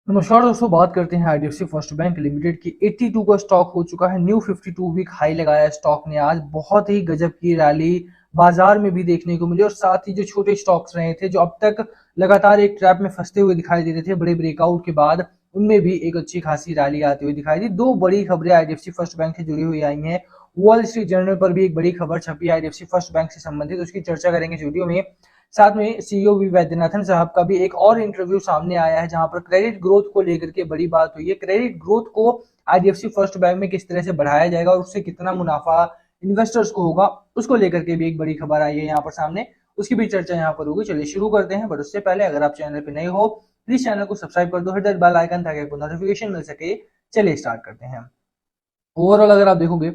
नमस्कार दोस्तों, बात करते हैं आईडीएफसी फर्स्ट बैंक लिमिटेड की। 82 का स्टॉक हो चुका है, न्यू 52 वीक हाई लगाया स्टॉक ने। आज बहुत ही गजब की रैली बाजार में भी देखने को मिली और साथ ही जो छोटे स्टॉक्स रहे थे जो अब तक लगातार एक ट्रैप में फंसते हुए दिखाई दे रहे थे बड़े ब्रेकआउट के बाद, उनमें भी एक अच्छी खासी रैली आती हुई दिखाई दी। दो बड़ी खबरें आईडीएफसी फर्स्ट बैंक से जुड़ी हुई आई हैं। वॉल स्ट्रीट जर्नल पर भी एक बड़ी खबर छपी है आईडीएफसी फर्स्ट बैंक से संबंधित, उसकी चर्चा करेंगे इस वीडियो में। साथ में सीईओ वी वैद्यनाथन साहब का भी एक और इंटरव्यू सामने आया है जहां पर क्रेडिट ग्रोथ को लेकर के बड़ी बात हुई है। क्रेडिट ग्रोथ को आईडीएफसी फर्स्ट बैंक में किस तरह से बढ़ाया जाएगा और उससे कितना मुनाफा इन्वेस्टर्स को होगा, उसको लेकर के भी एक बड़ी खबर आई है यहाँ पर सामने। उसकी भी चर्चा यहाँ पर होगी। चलिए शुरू करते हैं, बट उससे पहले अगर आप चैनल पर नए हो प्लीज चैनल को सब्सक्राइब कर दो, हिट दैट बेल आइकन ताकि आपको नोटिफिकेशन मिल सके। चलिए स्टार्ट करते हैं। ओवरऑल अगर आप देखोगे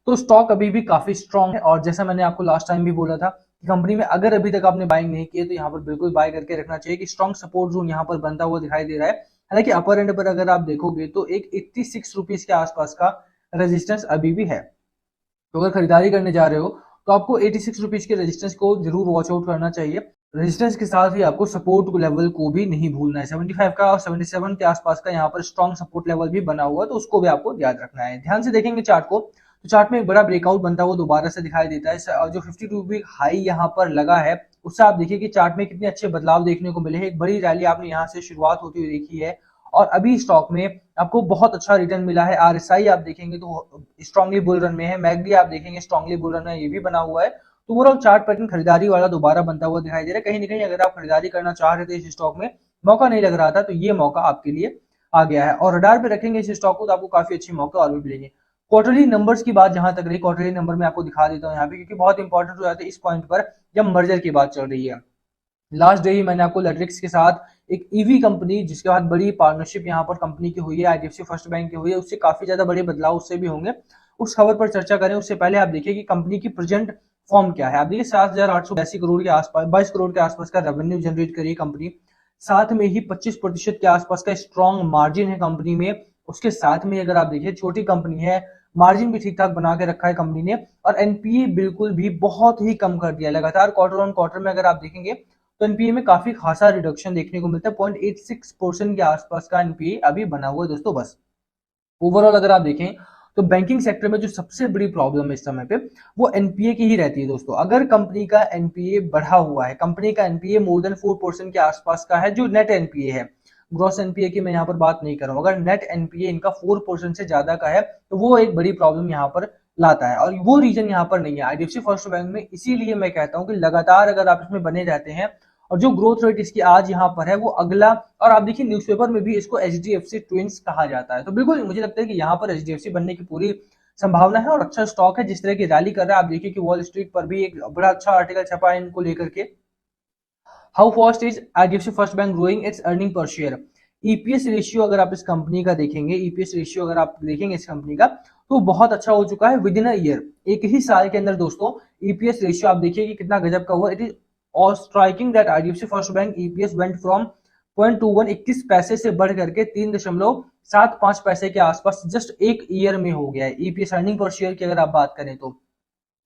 तो स्टॉक अभी भी काफी स्ट्रांग है और जैसा मैंने आपको लास्ट टाइम भी बोला था कि कंपनी में अगर अभी तक आपने बाइंग नहीं की है तो यहाँ पर बिल्कुल बाय करके रखना चाहिए कि स्ट्रांग सपोर्ट जोन यहाँ पर बनता हुआ दिखाई दे रहा है। हालांकि अपर एंड पर अगर आप देखोगे तो एक 86 रुपीज के आसपास का रेजिस्टेंस अभी भी है। तो अगर खरीदारी करने जा रहे हो तो आपको 86 रुपीज के रेजिस्टेंस को जरूर वॉच आउट करना चाहिए। रेजिस्टेंस के साथ ही आपको सपोर्ट लेवल को भी नहीं भूलना है। 75 का और 77 के आसपास का यहाँ पर स्ट्रॉन्ग सपोर्ट लेवल भी बना हुआ है, तो उसको भी आपको याद रखना है। ध्यान से देखेंगे चार्ट को तो चार्ट में एक बड़ा ब्रेकआउट बनता हुआ दोबारा से दिखाई देता है और जो 52 वीक हाई यहाँ पर लगा है उससे आप देखिए कि चार्ट में कितने अच्छे बदलाव देखने को मिले हैं। एक बड़ी रैली आपने यहाँ से शुरुआत होती हुई देखी है और अभी स्टॉक में आपको बहुत अच्छा रिटर्न मिला है। आरएसआई आप देखेंगे तो स्ट्रांगली बुल रन में है, मैगडी आप देखेंगे स्ट्रांगली बुल रन में ये भी बना हुआ है। तो ओवरऑल चार्ट पैटर्न खरीदारी वाला दोबारा बनता हुआ दिखाई दे रहा है। कहीं ना कहीं अगर आप खरीदारी करना चाह रहे थे इस स्टॉक में, मौका नहीं लग रहा था, तो ये मौका आपके लिए आ गया है और रडार पे रखेंगे इस स्टॉक को तो आपको काफी अच्छे मौके और भी मिलेंगे। क्वार्टरली नंबर्स की बात जहां तक रही, क्वार्टरली नंबर में आपको दिखा देता हूँ यहाँ पे क्योंकि बहुत इंपॉर्टेंट हो जाते हैं इस पॉइंट पर जब मर्जर की बात चल रही है। लास्ट डे ही मैंने आपको लेट्रिक्स के साथ एक ईवी कंपनी जिसके बाद बड़ी पार्टनरशिप यहाँ पर कंपनी की हुई है, आईडीएफसी फर्स्ट बैंक की हुई है, उससे काफी ज्यादा बड़े बदलाव उससे भी होंगे। उस खबर पर चर्चा करें उससे पहले आप देखिए कि कंपनी की प्रेजेंट फॉर्म क्या है। आप देखिए 7,882 करोड़ के आसपास, 22 करोड़ के आसपास का रेवेन्यू जनरेट करी कंपनी। साथ में ही 25% के आसपास का स्ट्रॉन्ग मार्जिन है कंपनी में। उसके साथ में अगर आप देखिए छोटी कंपनी है, मार्जिन भी ठीक ठाक बना के रखा है कंपनी ने और एनपीए बिल्कुल भी बहुत ही कम कर दिया लगातार। क्वार्टर ऑन क्वार्टर में अगर आप देखेंगे तो एनपीए में काफी खासा रिडक्शन देखने को मिलता है। 0.86% के आसपास का एनपीए अभी बना हुआ है दोस्तों। बस ओवरऑल अगर आप देखें तो बैंकिंग सेक्टर में जो सबसे बड़ी प्रॉब्लम है इस समय पे वो एनपीए की ही रहती है दोस्तों। अगर कंपनी का एनपीए बढ़ा हुआ है, कंपनी का एनपीए मोर देन 4% के आसपास का है, जो नेट एनपीए है, ग्रॉस एनपीए की मैं यहाँ पर बात नहीं कर रहा हूँ, अगर नेट एनपीए इनका 4% से ज्यादा का है तो वो एक बड़ी प्रॉब्लम यहाँ पर लाता है और वो रीजन यहाँ पर नहीं है आईडीएफसी फर्स्ट बैंक में। इसीलिए मैं कहता हूँ कि लगातार अगर आप इसमें बने रहते हैं और जो ग्रोथ रेट इसकी आज यहाँ पर है वो अगला, और आप देखिए न्यूज़पेपर में भी इसको एचडीएफसी ट्विंस कहा जाता है, तो बिल्कुल मुझे लगता है कि यहाँ पर एचडीएफसी बनने की पूरी संभावना है और अच्छा स्टॉक है जिस तरह की रैली कर रहा है। आप देखिए कि वॉल स्ट्रीट पर भी एक बड़ा अच्छा आर्टिकल छपा है इनको लेकर के, how fast is IDFC first bank growing it's earning per share. EPS ratio अगर आप इस कंपनी का देखेंगे, ईपीएस रेशियो अगर आप देखेंगे इस कंपनी का तो बहुत अच्छा हो चुका है विद इन अ ईयर, एक ही साल के अंदर दोस्तों। ईपीएस रेशियो आप देखिए कि कितना गजब का हुआ। इट इज और striking that IDFC first bank EPS went from 0.21 21 पैसे से बढ़ करके 3.75 पैसे के आसपास जस्ट एक ईयर में हो गया है ईपीएस अर्निंग पर शेयर की अगर आप बात करें तो।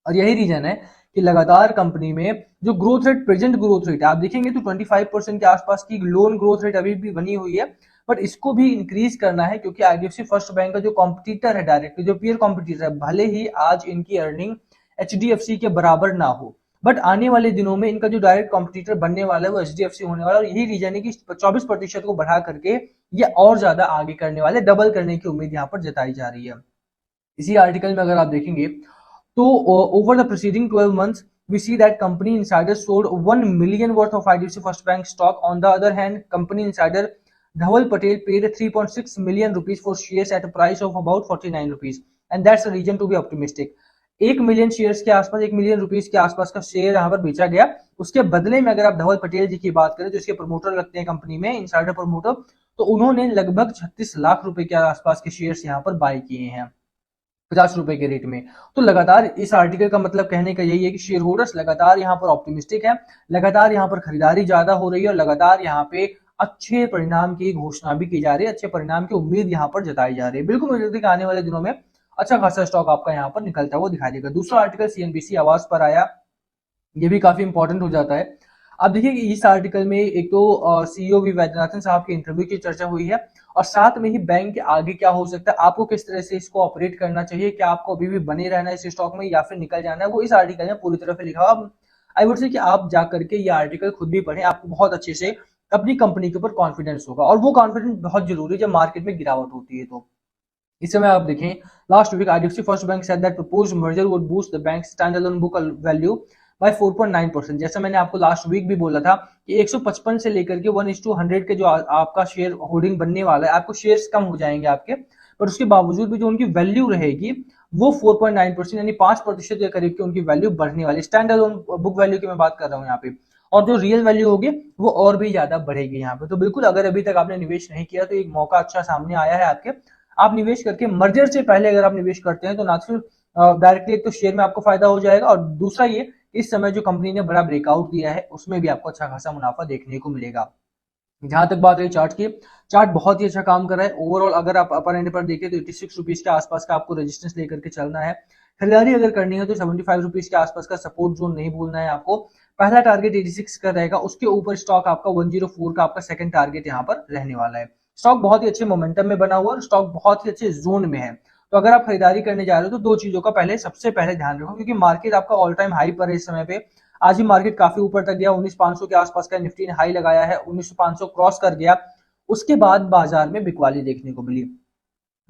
और यही रीजन है कि लगातार कंपनी में जो growth rate, present growth rate आप देखेंगे तो 25% के आसपास की लोन ग्रोथ रेट अभी भी बनी हुई है, बट इसको भी इंक्रीज करना है क्योंकि आईडीएफसी फर्स्ट बैंक का जो कॉम्पिटिटर है, डायरेक्ट जो पीयर कॉम्पिटिटर है, भले ही आज इनकी अर्निंग एचडीएफसी के बराबर ना हो, बट आने वाले दिनों में इनका जो डायरेक्ट कॉम्पिटिटर बनने वाला है वो एचडीएफसी होने वाला है। और यही रीजन है कि 24% को बढ़ा करके ये और ज्यादा आगे करने वाले, डबल करने की उम्मीद यहाँ पर जताई जा रही है। इसी आर्टिकल में अगर आप देखेंगे तो over the preceding 12 months, we see that company insiders sold 1 million worth of IDFC First Bank stock. On the other hand, company insider Dhaval Patel paid 3.6 million rupees for shares at a price of about 49 rupees, and that's a reason to be optimistic. 1 million shares के आसपास, 1 million rupees के आसपास का share यहाँ पर बेचा गया। उसके बदले में अगर आप धवल पटेल जी की बात करें जो इसके प्रमोटर लगते हैं कंपनी में, इनसाइडर प्रमोटर, तो उन्होंने लगभग 36 लाख रुपए के आसपास के शेयर्स यहाँ पर बाय किए हैं 50 रुपए के रेट में। तो लगातार इस आर्टिकल का मतलब कहने का यही है कि शेयर होल्डर्स लगातार यहाँ पर ऑप्टिमिस्टिक है, लगातार यहाँ पर खरीदारी ज्यादा हो रही है और लगातार यहाँ पे अच्छे परिणाम की घोषणा भी की जा रही है, अच्छे परिणाम की उम्मीद यहाँ पर जताई जा रही है। बिल्कुल मुझे लगता है कि आने वाले दिनों में अच्छा खासा स्टॉक आपका यहाँ पर निकलता हुआ दिखाई देगा। दूसरा आर्टिकल सीएनबीसी आवाज पर आया, ये भी काफी इंपॉर्टेंट हो जाता है। अब देखिए कि इस आर्टिकल में एक तो सीईओ वी वैद्यनाथन साहब के इंटरव्यू की चर्चा हुई है, और साथ में ही बैंक के आगे क्या हो सकता है, आपको किस तरह से इसको ऑपरेट करना चाहिए, क्या आपको अभी भी बने रहना है इस स्टॉक में या फिर निकल जाना है, वो इस आर्टिकल में पूरी तरह से लिखा हुआ। आई वुड से कि आप जा करके ये आर्टिकल खुद भी पढ़ें, आपको बहुत अच्छे से अपनी कंपनी के ऊपर कॉन्फिडेंस होगा, और वो कॉन्फिडेंस बहुत जरूरी है जब मार्केट में गिरावट होती है। तो इस समय आप देखें, last week IDFC first bank said that proposed merger would boost the bank standalone book value by 4.9%। जैसा मैंने आपको लास्ट वीक भी बोला था कि 155 से लेकर के 1:100 के जो आपका शेयर होल्डिंग बनने वाला है, आपको शेयर्स कम हो जाएंगे आपके, पर उसके बावजूद भी जो उनकी वैल्यू रहेगी वो 4.9% यानी 5% के करीब की उनकी वैल्यू बढ़ने वाली, स्टैंड अलोन बुक वैल्यू की मैं बात कर रहा हूँ यहाँ पे। और जो रियल वैल्यू होगी वो और भी ज्यादा बढ़ेगी यहाँ पे। तो बिल्कुल अगर अभी तक आपने निवेश नहीं किया तो एक मौका अच्छा सामने आया है आपके, आप निवेश करके मर्जर से पहले अगर आप निवेश करते हैं तो ना सिर्फ डायरेक्टली एक तो शेयर में आपको फायदा हो जाएगा, और दूसरा ये इस समय जो कंपनी ने बड़ा ब्रेकआउट दिया है उसमें भी आपको अच्छा खासा मुनाफा देखने को मिलेगा। जहां तक बात रही चार्ट की, चार्ट बहुत ही अच्छा काम कर रहा है ओवरऑल। अगर आप अपर एंड पर देखें तो 86 रुपीज के आसपास का आपको रेजिस्टेंस लेकर के चलना है। खरीदारी अगर करनी है तो 75 रुपीज के आसपास का सपोर्ट जोन नहीं भूलना है आपको। पहला टारगेट 86 का रहेगा, उसके ऊपर स्टॉक आपका 104 का आपका सेकंड टारगेट यहाँ पर रहने वाला है। स्टॉक बहुत ही अच्छे मोमेंटम में बना हुआ है और स्टॉक बहुत ही अच्छे जोन में है। तो अगर आप खरीदारी करने जा रहे हो तो दो चीजों का पहले सबसे पहले ध्यान रखो, क्योंकि मार्केट आपका ऑल टाइम हाई पर है इस समय पे। आज ही मार्केट काफी ऊपर तक गया, 19,500 के आसपास का निफ्टी ने हाई लगाया है, 19,500 क्रॉस कर गया। उसके बाद बाजार में बिकवाली देखने को मिली।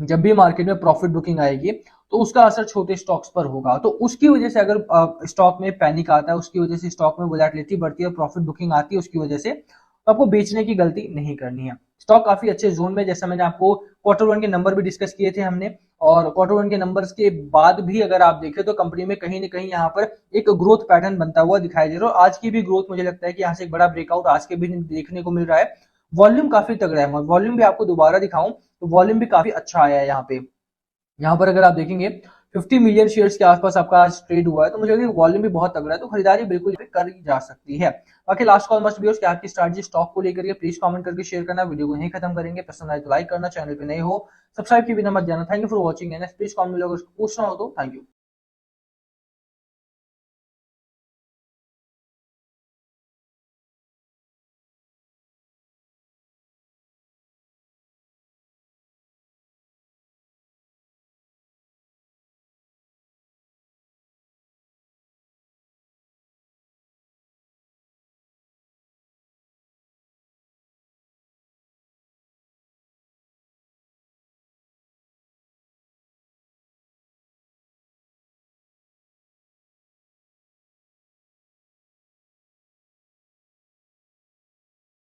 जब भी मार्केट में प्रॉफिट बुकिंग आएगी तो उसका असर छोटे स्टॉक्स पर होगा, तो उसकी वजह से अगर स्टॉक में पैनिक आता है, उसकी वजह से स्टॉक में वोलेटिलिटी बढ़ती है, प्रॉफिट बुकिंग आती है उसकी वजह से, तो आपको बेचने की गलती नहीं करनी है। स्टॉक काफी अच्छे जोन में, जैसा मैंने आपको क्वार्टर वन के नंबर भी डिस्कस किए थे हमने, और क्वार्टर वन के नंबर्स के बाद भी अगर आप देखें तो कंपनी में कहीं ना कहीं यहाँ पर एक ग्रोथ पैटर्न बनता हुआ दिखाई दे रहा है। और आज की भी ग्रोथ मुझे लगता है कि यहाँ से एक बड़ा ब्रेकआउट आज के भी देखने को मिल रहा है। वॉल्यूम काफी तगड़ा है, वॉल्यूम भी आपको दोबारा दिखाऊं तो वॉल्यूम भी काफी अच्छा आया है यहाँ पे। यहाँ पर अगर आप देखेंगे 50 मिलियन शेयर्स के आसपास आपका आज ट्रेड हुआ है, तो मुझे लगता है वॉल्यूम भी बहुत तगड़ा है, तो खरीदारी बिल्कुल करी जा सकती है। बाकी लास्ट कॉल मस्ट बी आपकी स्ट्रैटेजी स्टॉक को लेकर के प्लीज कमेंट करके शेयर करना। वीडियो को यहीं खत्म करेंगे, पसंद आए तो लाइक करना, चैनल पे नए हो सब्सक्राइब के बिना मत जाना। Thank you for watching and please comment में अगर पूछना हो तो। Thank you.